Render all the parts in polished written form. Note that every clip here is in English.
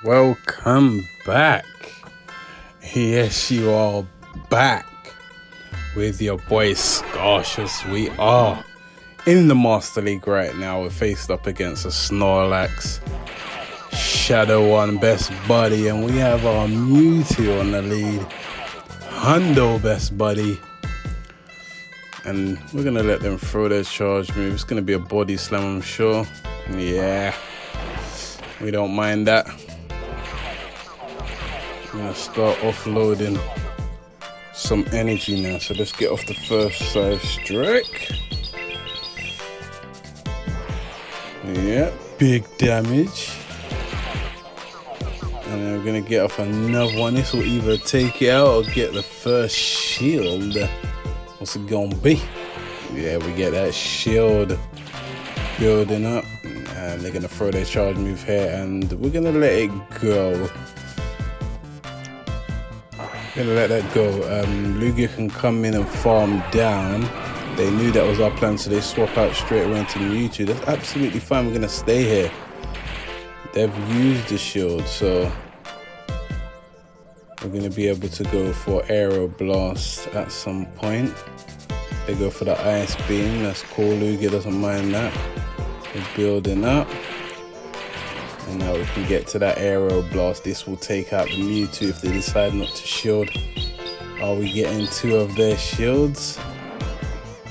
Welcome back. Yes, you are back with your boy Scarcious. We are in the Master League right now. We're faced up against a Snorlax, Shadow One best buddy, and we have our Mewtwo on the lead, Hundo best buddy. And we're going to let them throw their charge move. It's going to be a body slam, I'm sure. Yeah, we don't mind that. I'm going to start offloading some energy now. So let's get off the first side strike. Yeah, big damage. And then we're going to get off another one. This will either take it out or get the first shield. What's it going to be? Yeah, we get that shield building up. And they're going to throw their charge move here. And we're going to let it go. Gonna let that go. Lugia can come in and farm down. They knew that was our plan, so they swap out straight away into Mewtwo. That's absolutely fine. We're gonna stay here. They've used the shield, so we're gonna be able to go for Aero Blast at some point. They go for the Ice Beam. That's cool. Lugia doesn't mind that. We're building up. And now we can get to that Aero Blast. This will take out the Mewtwo if they decide not to shield. Are we getting two of their shields?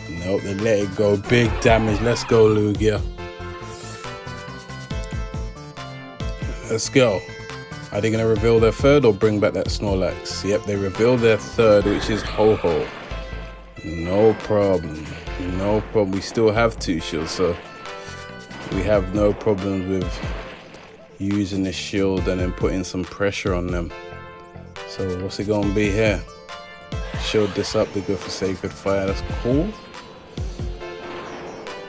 Nope, they let it go. Big damage. Let's go, Lugia. Let's go. Are they going to reveal their third or bring back that Snorlax? Yep, they reveal their third, which is Ho-Ho. No problem. No problem. We still have two shields, so we have no problems with using the shield and then putting some pressure on them. So what's it gonna be here? Shield this up, they go for Sacred Fire, that's cool.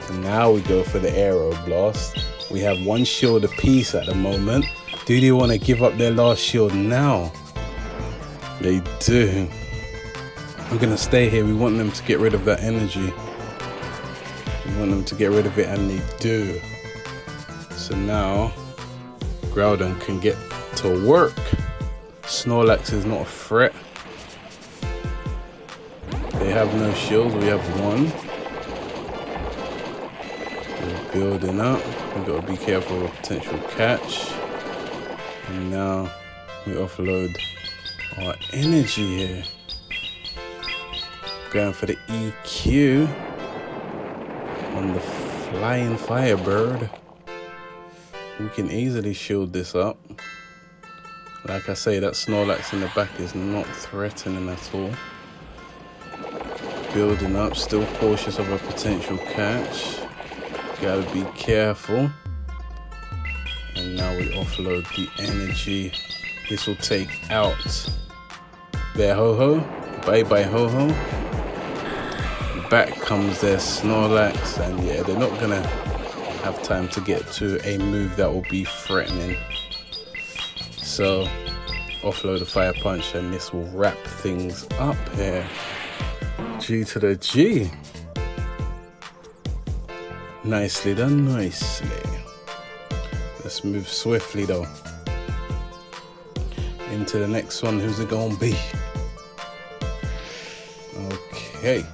And now we go for the Aero Blast. We have one shield apiece at the moment. Do they want to give up their last shield now? They do. We're gonna stay here. We want them to get rid of that energy. We want them to get rid of it, and they do. So now Groudon can get to work. Snorlax is not a threat. They have no shields, we have one. We're building up. We've got to be careful of a potential catch. And now we offload our energy here. Going for the EQ on the Flying Firebird. We can easily shield this up. Like I say, that Snorlax in the back is not threatening at all. Building up, still cautious of a potential catch. Gotta be careful. And now we offload the energy. This will take out their Ho-Ho. Bye-bye Ho-Ho. Back comes their Snorlax, and yeah, they're not gonna have time to get to a move that will be threatening. So offload the Fire Punch and this will wrap things up here. G to the G. Nicely done, nicely. Let's move swiftly though into the next one. Who's it gonna be? Okay.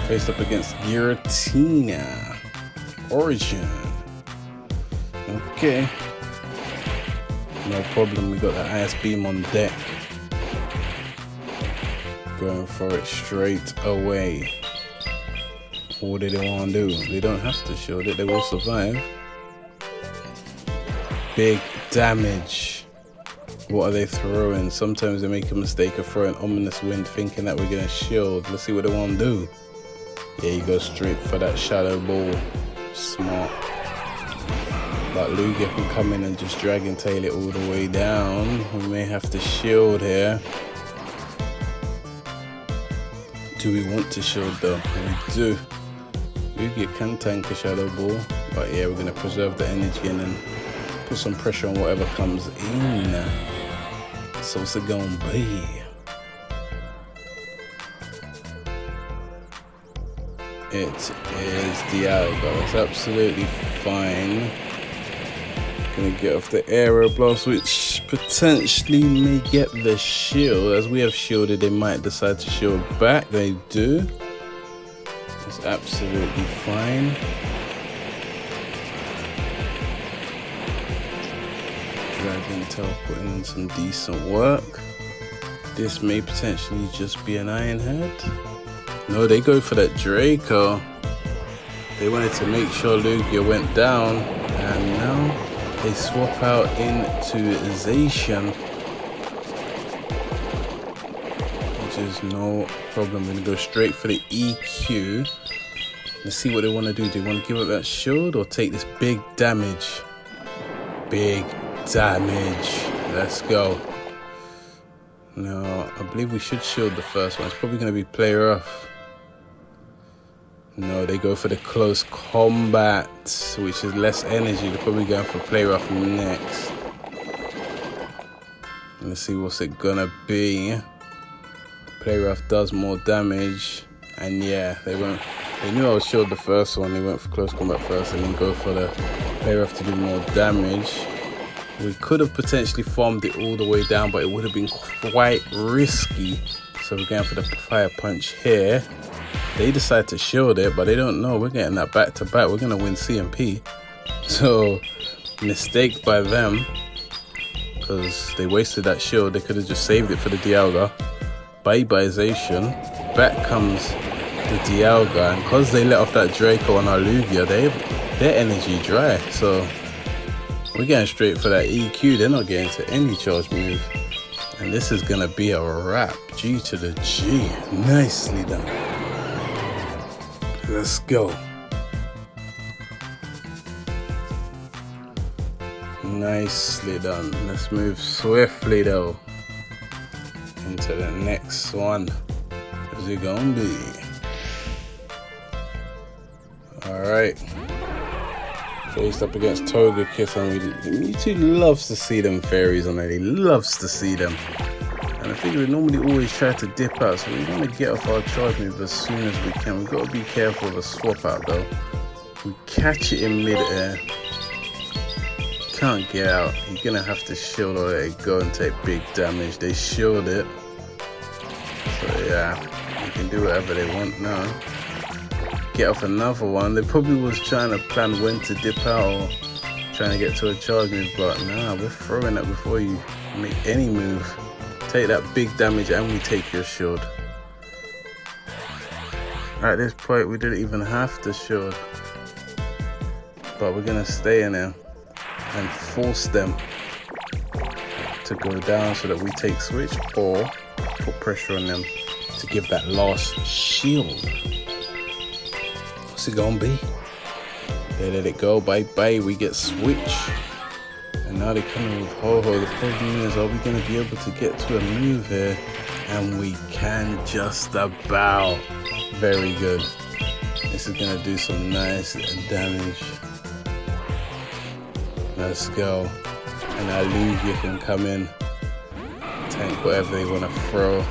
Faced up against Giratina. Origin. Okay. No problem, we got the Ice Beam on deck. Going for it straight away. What do they want to do? They don't have to shield it, they will survive. Big damage. What are they throwing? Sometimes they make a mistake of throwing Ominous Wind thinking that we're going to shield. Let's see what they want to do. Yeah, you go straight for that Shadow Ball. Smart. But Lugia can come in and just Dragon Tail it all the way down. We may have to shield here. Do we want to shield though? We do. Lugia can tank a Shadow Ball. But yeah, we're going to preserve the energy and then put some pressure on whatever comes in. So what's it going to be? It is Dialga. It's absolutely fine. Gonna get off the aero blast, which potentially may get the shield. As we have shielded, they might decide to shield back. They do. It's absolutely fine. Dragon Tail putting in some decent work. This may potentially just be an Iron Head. No, they go for that Draco. They wanted to make sure Lugia went down, and now they swap out into Zacian, which is no problem. We're gonna go straight for the EQ. Let's see what they want to do. Do they want to give up that shield or take this big damage? Big damage. Let's go. No, I believe we should shield the first one. It's probably going to be play rough. No, they go for the close combat, which is less energy. They're probably going for play rough next. Let's see what's it gonna be. Play rough does more damage, and yeah, they knew I was shield the first one. They went for close combat first, and then go for the play rough to do more damage. We could have potentially farmed it all the way down, but it would have been quite risky. So we're going for the fire punch here. They decide to shield it, but they don't know we're getting that back to back. We're gonna win CMP. So mistake by them, because they wasted that shield. They could have just saved it for the Dialga. Bye-bye Zacian. Back comes the Dialga, and because they let off that Draco on our Lugia, their energy dry. So we're getting straight for that EQ. They're not getting to any charge move. And this is gonna be a wrap. G to the G. Nicely done. Let's go. Nicely done. Let's move swiftly though into the next one. How's it gonna be? Alright. Faced up against Togekiss, and Mewtwo loves to see them fairies on there. He loves to see them. And I think we normally always try to dip out, so we want to get off our charge move as soon as we can. We've got to be careful of a swap out though. We catch it in mid-air. Can't get out. You're going to have to shield or let it go and take big damage. They shield it. So yeah, you can do whatever they want now. Get off another one. They probably was trying to plan when to dip out or trying to get to a charge move, but nah, we're throwing that before you make any move. Take that big damage and we take your shield. At this point we didn't even have to shield, but we're gonna stay in there and force them to go down so that we take switch or put pressure on them to give that last shield. What's it gonna be? They let it go, bye bye, we get switch. And now they're coming with Ho-Ho. The problem is, are we gonna be able to get to a move here? And we can just about. Very good. This is gonna do some nice damage. Let's go. And our Lugia can come in, tank whatever they wanna throw.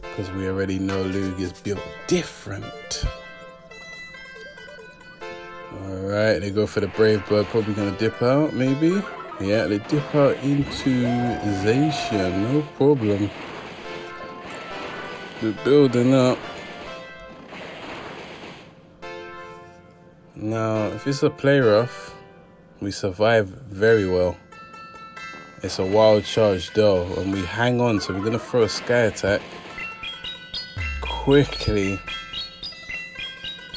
Because we already know Lugia's built different. Alright, they go for the Brave Bird, probably gonna dip out, maybe? Yeah, they dip out into Zacian, no problem. They're building up. Now, if it's a play rough, we survive very well. It's a wild charge though, and we hang on, so we're gonna throw a sky attack quickly.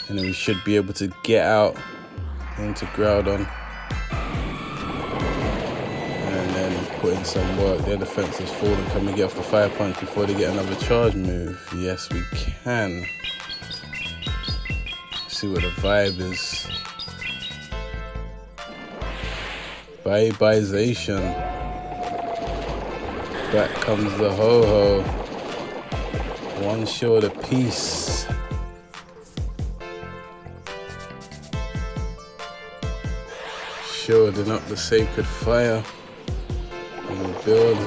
And then we should be able to get out into Groudon and then put in some work. Their defense is falling. Can we get off the fire punch before they get another charge move? Yes, we can. See what the vibe is. Bye bye Zacian. Back comes the Ho-Ho. One short apiece. Shielding up the Sacred Fire. And we build.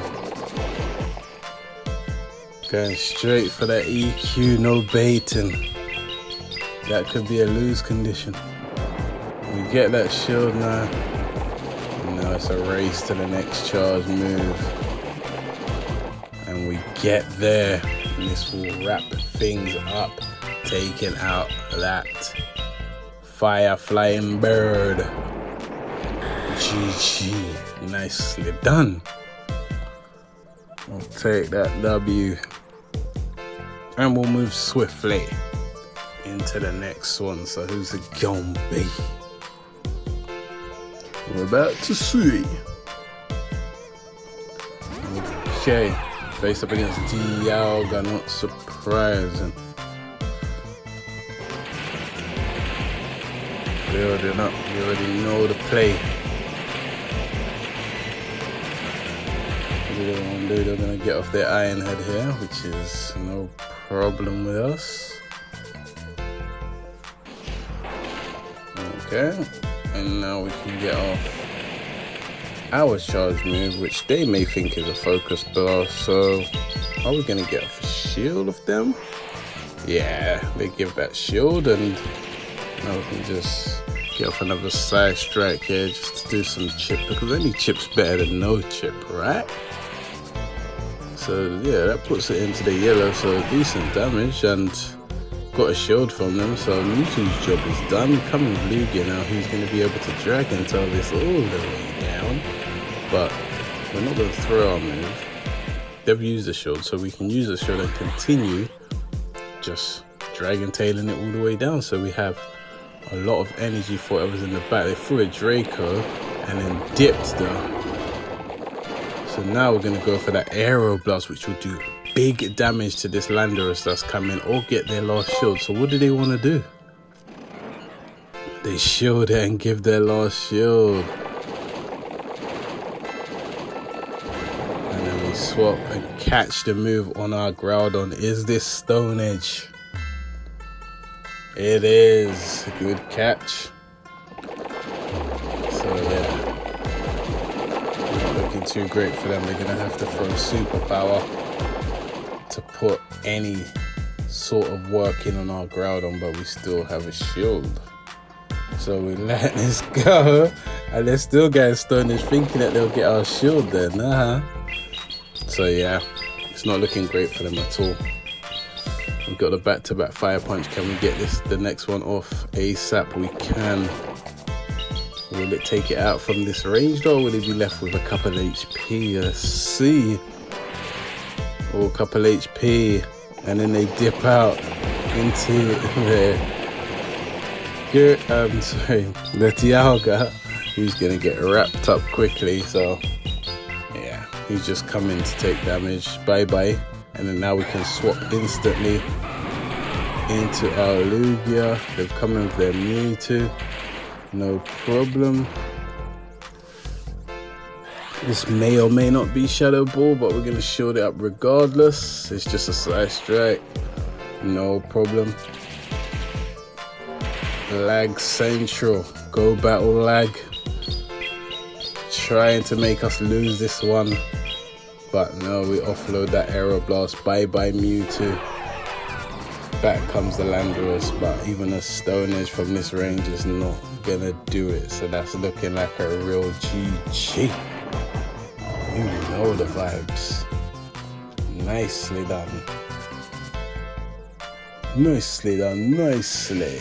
Going straight for that EQ, no baiting. That could be a lose condition. We get that shield now. Now it's a race to the next charge move. And we get there. And this will wrap things up. Taking out that fire flying bird. GG. Nicely done. We'll take that W. And we'll move swiftly into the next one. So who's it gonna be? We're about to see. Okay, face up against Dialga, not surprising. Building up, you already know the play. What they're gonna do, they're gonna get off their Iron Head here, which is no problem with us. Okay, and now we can get off our charge move, which they may think is a focus blast. So are we gonna get off a shield of them? Yeah, they give that shield, and now we can just get off another side strike here just to do some chip, because any chip's better than no chip, right? So yeah, that puts it into the yellow, so decent damage, and got a shield from them, so Mewtwo's job is done. Coming with Lugia now, he's going to be able to Dragon Tail this all the way down, but we're not going to throw our move. They've used the shield, so we can use the shield and continue just Dragon Tailing it all the way down. So we have a lot of energy for whatever's in the back. They threw a Draco and then dipped though. So now we're going to go for that Aero Blast, which will do big damage to this Landorus that's coming, or get their last shield. So what do they want to do? They shield it and give their last shield. And then we swap and catch the move on our Groudon. Is this Stone Edge? It is. Good catch. So yeah, not looking too great for them. They're going to have to throw Superpower to put any sort of work in on our Groudon, but we still have a shield. So we let this go, and they're still getting Stone Edge, thinking that they'll get our shield then. So yeah, it's not looking great for them at all. We've got the back-to-back Fire Punch. Can we get the next one off ASAP? We can. Will it take it out from this range, or will it be left with a couple HP? Let's see. Or a couple HP, and then they dip out into the Dialga, who's gonna get wrapped up quickly. So yeah, he's just coming to take damage. Bye bye. And then now we can swap instantly into our Lugia. They've come in with their Mewtwo, no problem. This may or may not be Shadow Ball, but we're going to shield it up regardless. It's just a side strike, no problem. Lag Central, go battle lag. Trying to make us lose this one, but no, we offload that Aero Blast. Bye bye Mewtwo. Back comes the Landorus, but even a Stone Edge from this range is not going to do it. So that's looking like a real GG. You know the vibes. Nicely done. Nicely done, nicely.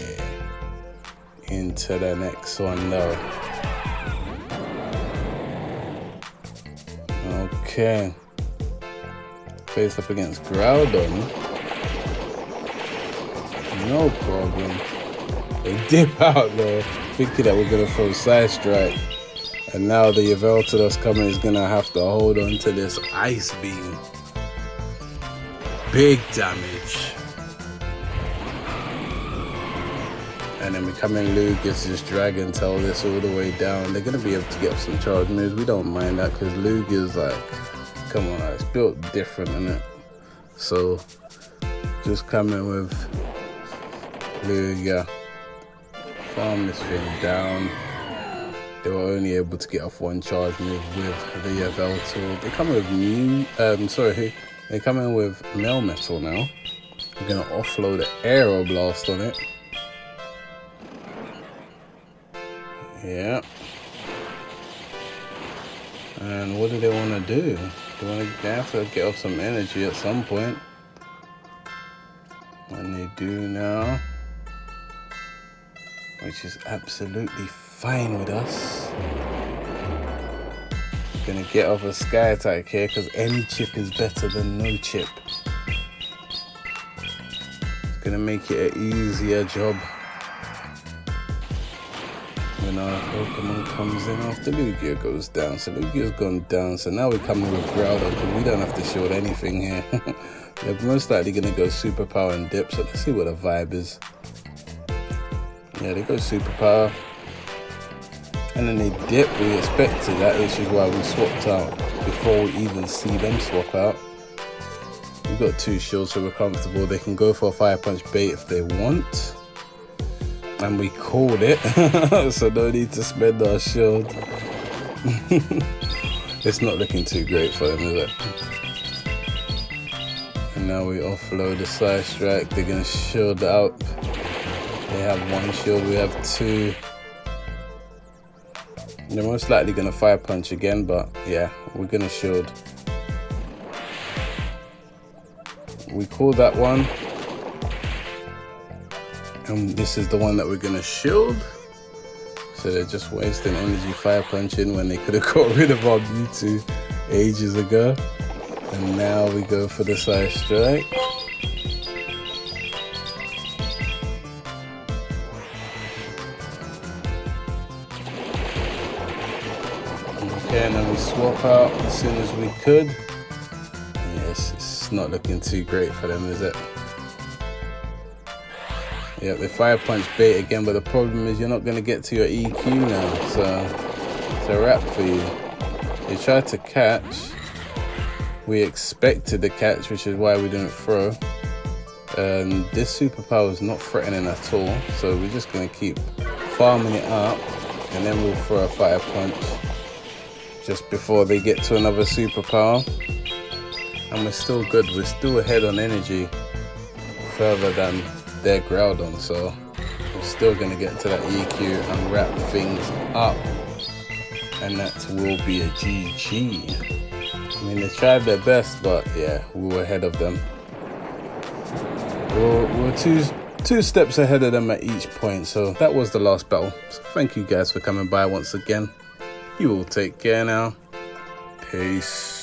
Into the next one though. Okay. Face up against Groudon. No problem. They dip out though, thinking that we're gonna throw Side Strike. And now the Yveltal that's coming is gonna have to hold on to this Ice Beam. Big damage. And then we come in, Luke gets this Dragon Tail this all the way down. They're gonna be able to get up some charge moves. We don't mind that because Luke is like, come on, it's built different, isn't it? So just come in with Lugia, farm this thing down. They were only able to get off one charge move with the Yveltal. They come with they come in with Melmetal now. We're gonna offload the Aero Blast on it. Yeah. And what do they want to do? They have to get off some energy at some point. And they do now. Which is absolutely fine with us. Gonna get off a sky attack here because any chip is better than no chip. It's gonna make it an easier job when our Pokemon comes in after Lugia goes down. So Lugia's gone down, so now we're coming with Growler because we don't have to shield anything here. They're most likely gonna go Superpower and Dip, so let's see what the vibe is. Yeah, they go Superpower. And then they dip, we expected that, which is why we swapped out before we even see them swap out. We've got 2 shields, so we're comfortable. They can go for a Fire Punch bait if they want. And we called it, so no need to spend our shield. It's not looking too great for them, is it? And now we offload the Side Strike. They're going to shield up. They have 1 shield, we have 2. They're most likely going to Fire Punch again, but yeah, we're going to shield. We called that one. And this is the one that we're going to shield. So they're just wasting energy Fire Punching when they could have got rid of our Mewtwo ages ago. And now we go for the Side Strike. Okay, and then we swap out as soon as we could. Yes, it's not looking too great for them, is it? Yep, they Fire Punch bait again, but the problem is you're not going to get to your EQ now, so it's a wrap for you. They tried to catch. We expected the catch, which is why we didn't throw. And this Superpower is not threatening at all, so we're just going to keep farming it up, and then we'll throw a Fire Punch just before they get to another Superpower. And we're still good, we're still ahead on energy further than their Groudon, so we're still going to get to that EQ and wrap things up, and that will be a GG. I mean, they tried their best, but yeah, we were ahead of them. We're two steps ahead of them at each point, so that was the last battle. So thank you guys for coming by once again. You all take care now. Peace.